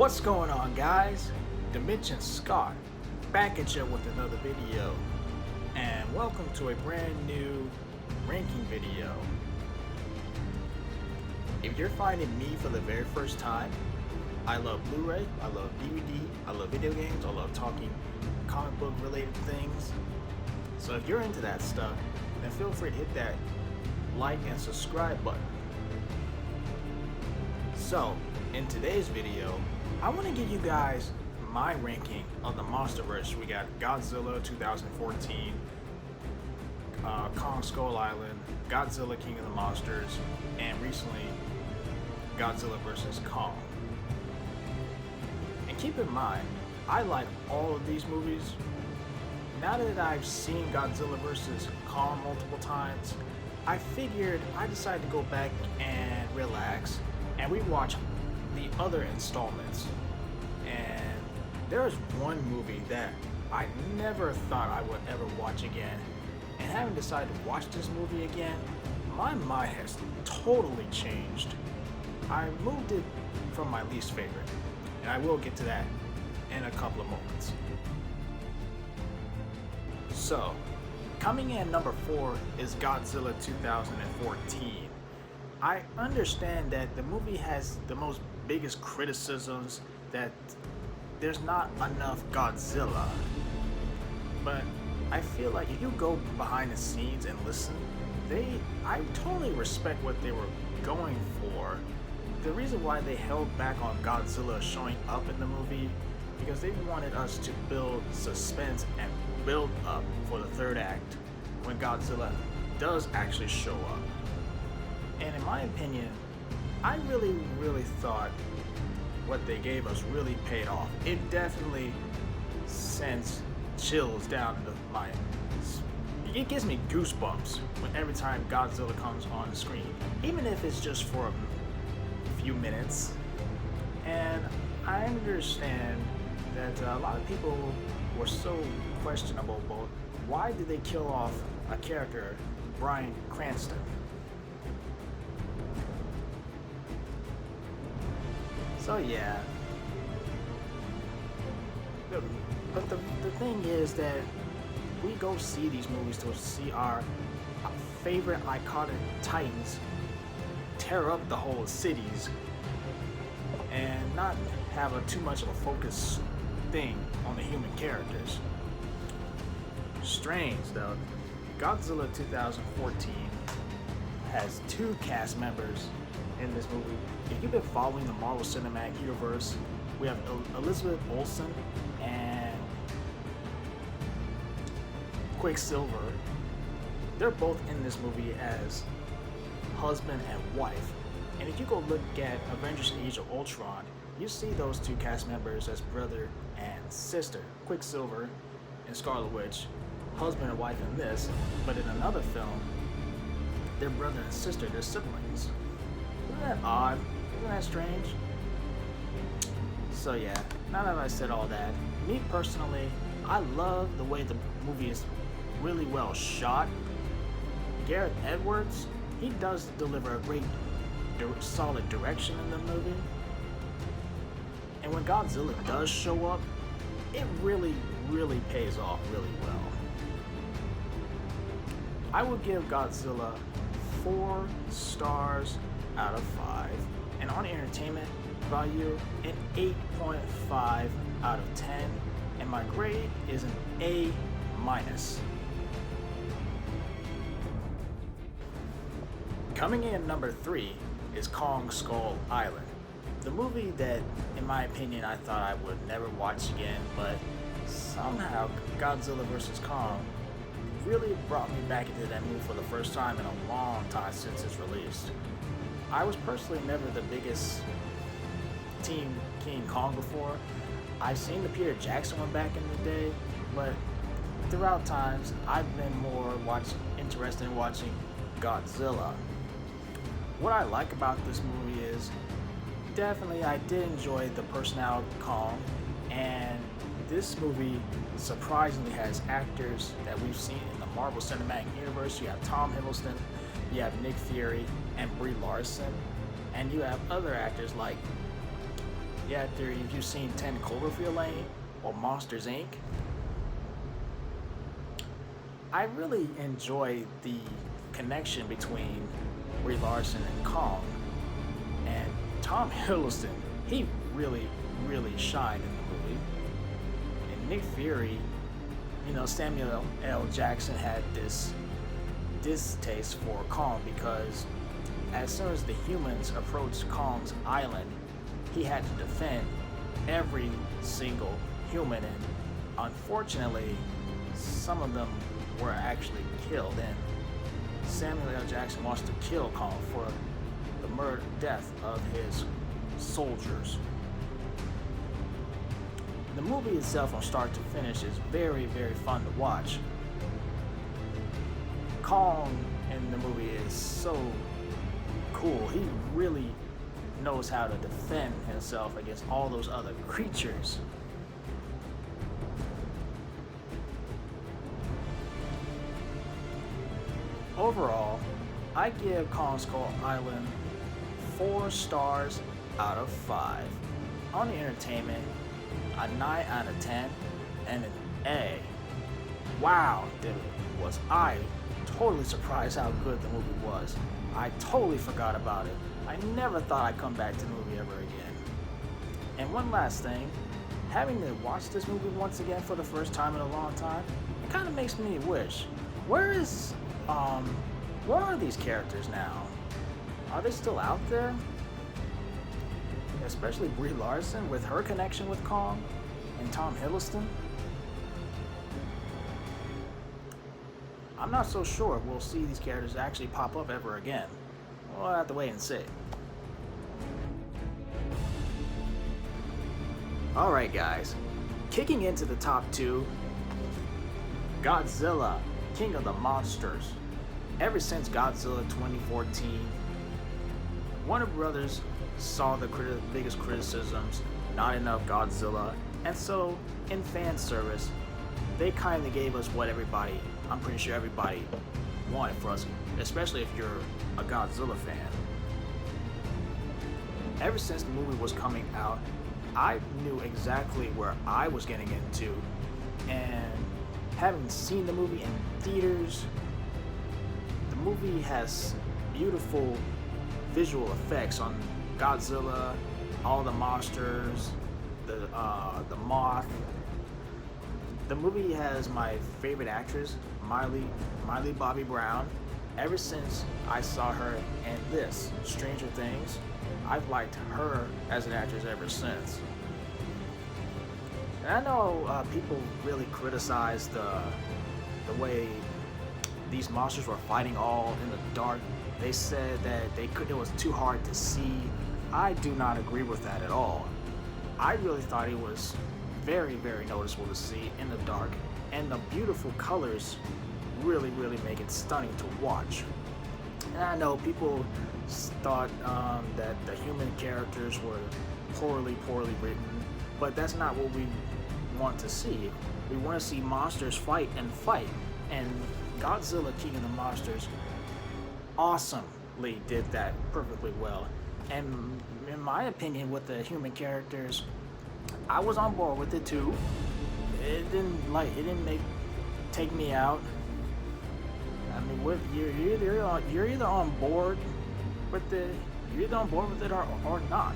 What's going on, guys? Dimension Scott back at you with another video, and welcome to a brand new ranking video. If you're finding me for the very first time, I love Blu-ray, I love DVD, I love video games, I love talking comic book related things. So if you're into that stuff, then feel free to hit that like and subscribe button. So in today's video, I want to give you guys my ranking of the Monsterverse. We got Godzilla 2014, Kong Skull Island, Godzilla King of the Monsters, and recently Godzilla vs. Kong. And keep in mind, I like all of these movies. Now that I've seen Godzilla vs. Kong multiple times, I decided to go back and relax and rewatch the other installments. And there's one movie that I never thought I would ever watch again, and having decided to watch this movie again, my mind has totally changed. I moved it from my least favorite, and I will get to that in a couple of moments. So, coming in number 4 is Godzilla 2014. I understand that the movie has the biggest criticisms, that there's not enough Godzilla, but I feel like if you go behind the scenes and listen, I totally respect what they were going for. The reason why they held back on Godzilla showing up in the movie, because they wanted us to build suspense and build up for the third act when Godzilla does actually show up. And in my opinion, I really thought what they gave us really paid off. It definitely sends chills down my... It gives me goosebumps every time Godzilla comes on the screen, even if it's just for a few minutes. And I understand that a lot of people were so questionable about why did they kill off a character, Bryan Cranston. So yeah, but the thing is that we go see these movies to see our favorite iconic titans tear up the whole cities and not have too much of a focus thing on the human characters. Strange though, Godzilla 2014 has 2 cast members in this movie. If you've been following the Marvel Cinematic Universe, we have Elizabeth Olsen and Quicksilver. They're both in this movie as husband and wife. And if you go look at Avengers Age of Ultron, you see those 2 cast members as brother and sister. Quicksilver and Scarlet Witch, husband and wife in this, but in another film, they're brother and sister, they're siblings. Isn't that odd? Isn't that strange? So yeah, now that I said all that, me personally, I love the way the movie is really well shot. Gareth Edwards, he does deliver a great, solid direction in the movie. And when Godzilla does show up, it really pays off really well. I would give Godzilla 4 stars out of 5, and on entertainment value, an 8.5 out of 10, and my grade is an A-. Coming in number 3 is Kong Skull Island, the movie that, in my opinion, I thought I would never watch again, but somehow Godzilla vs. Kong really brought me back into that movie for the first time in a long time since its release. I was personally never the biggest Team King Kong before. I've seen the Peter Jackson one back in the day, but throughout times, I've been more interested in watching Godzilla. What I like about this movie is, definitely I did enjoy the personality of Kong, and this movie surprisingly has actors that we've seen in the Marvel Cinematic Universe. You have Tom Hiddleston, you have Nick Fury, and Brie Larson, and you have other actors like Yeah, after if you've seen 10 Cloverfield Lane or Monsters Inc., I really enjoy the connection between Brie Larson and Kong, and Tom Hiddleston. He really, really shined in the movie. And Nick Fury, Samuel L. Jackson had this distaste for Kong because as soon as the humans approached Kong's island, he had to defend every single human, and unfortunately, some of them were actually killed. And Samuel L. Jackson wants to kill Kong for the death of his soldiers. The movie itself, from start to finish, is very, very fun to watch. Kong in the movie is so cool. He really knows how to defend himself against all those other creatures. Overall, I give Kong Skull Island 4 stars out of 5. On the entertainment, a 9 out of 10, and an A. Wow, was I totally surprised how good the movie was. I totally forgot about it. I never thought I'd come back to the movie ever again. And one last thing, having to watch this movie once again for the first time in a long time, it kind of makes me wish, where are these characters now? Are they still out there? Especially Brie Larson with her connection with Kong and Tom Hiddleston. I'm not so sure if we'll see these characters actually pop up ever again. We'll have to wait and see. Alright guys, kicking into the top 2, Godzilla, King of the Monsters. Ever since Godzilla 2014, Warner Brothers saw the biggest criticisms, not enough Godzilla, and so in fan service, they kindly gave us what I'm pretty sure everybody wanted for us, especially if you're a Godzilla fan. Ever since the movie was coming out, I knew exactly where I was getting into, and having seen the movie in theaters, the movie has beautiful visual effects on Godzilla, all the monsters, the moth. The movie has my favorite actress, Miley Bobby Brown. Ever since I saw her in this, Stranger Things, I've liked her as an actress ever since. And I know people really criticize the way these monsters were fighting all in the dark. They said that it was too hard to see. I do not agree with that at all. I really thought it was very, very noticeable to see in the dark, and the beautiful colors really, really make it stunning to watch. And I know people thought that the human characters were poorly written, but that's not what we want to see. We want to see monsters fight, and Godzilla King of the Monsters awesomely did that perfectly well. And in my opinion, with the human characters, I was on board with it too. It didn't take me out. I mean, you're either on board with it or not.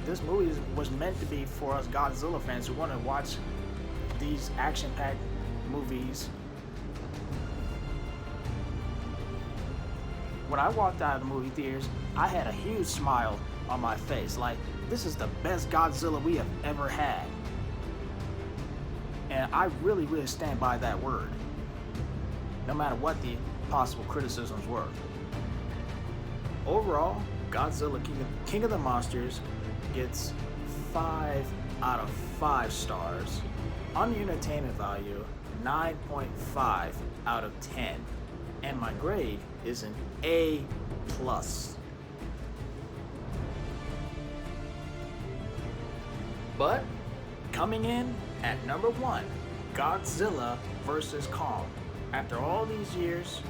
This movie was meant to be for us Godzilla fans who want to watch these action-packed movies. When I walked out of the movie theaters, I had a huge smile on my face, like, this is the best Godzilla we have ever had. And I really, really stand by that word, no matter what the possible criticisms were. Overall, Godzilla King of the Monsters gets 5 out of 5 stars. On the entertainment value, 9.5 out of 10. And my grade is an A+. But coming in at number 1, Godzilla vs. Kong. After all these years,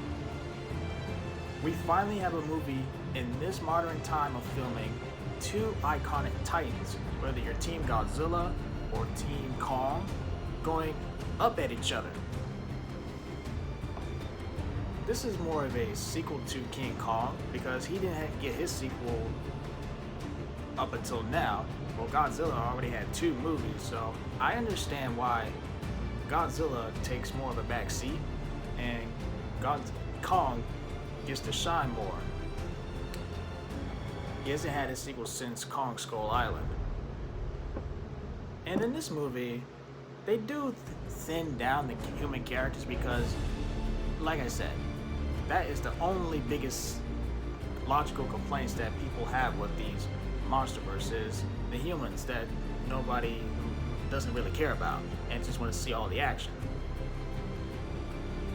we finally have a movie in this modern time of filming two iconic titans, whether you're Team Godzilla or Team Kong, going up at each other. This is more of a sequel to King Kong because he didn't get his sequel up until now. Well, Godzilla already had 2 movies, so I understand why Godzilla takes more of a back seat and Kong gets to shine more. He hasn't had a sequel since Kong Skull Island. And in this movie, they do thin down the human characters because, like I said, that is the only biggest logical complaints that people have with these Monsterverse is the humans that nobody doesn't really care about and just want to see all the action.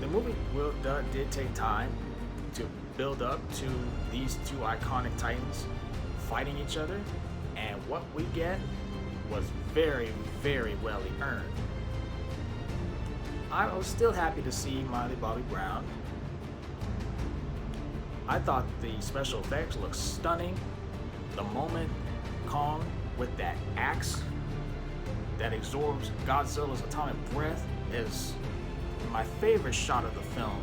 The movie did take time to build up to these 2 iconic titans fighting each other, and what we get was very, very well earned. I was still happy to see Millie Bobby Brown. I thought the special effects looked stunning. The moment Kong with that axe that absorbs Godzilla's atomic breath is my favorite shot of the film.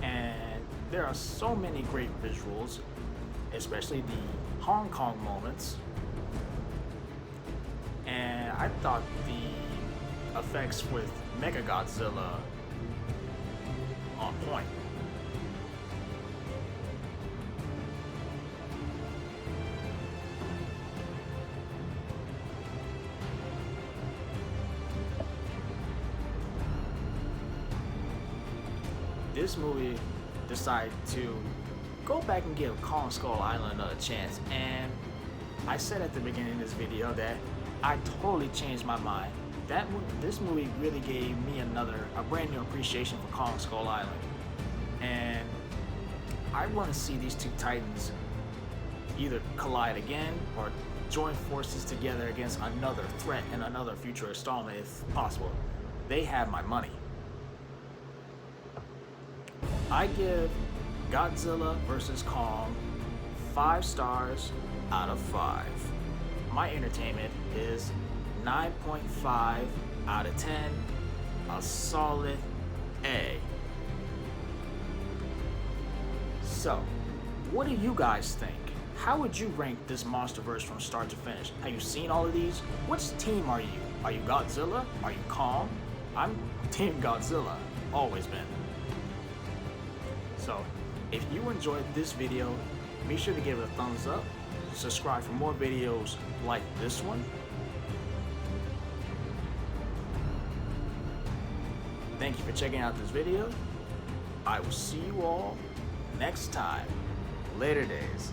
And there are so many great visuals, especially the Hong Kong moments. And I thought the effects with Mechagodzilla on point. This movie decided to go back and give Kong Skull Island a chance, and I said at the beginning of this video that I totally changed my mind. This movie really gave me a brand new appreciation for Kong Skull Island, and I want to see these 2 titans either collide again or join forces together against another threat in another future installment if possible. They have my money. I give Godzilla vs. Kong 5 stars out of 5. My entertainment is 9.5 out of 10, a solid A. So, what do you guys think? How would you rank this Monsterverse from start to finish? Have you seen all of these? Which team are you? Are you Godzilla? Are you Kong? I'm Team Godzilla, always been. So, if you enjoyed this video, be sure to give it a thumbs up, subscribe for more videos like this one. Thank you for checking out this video. I will see you all next time. Later days.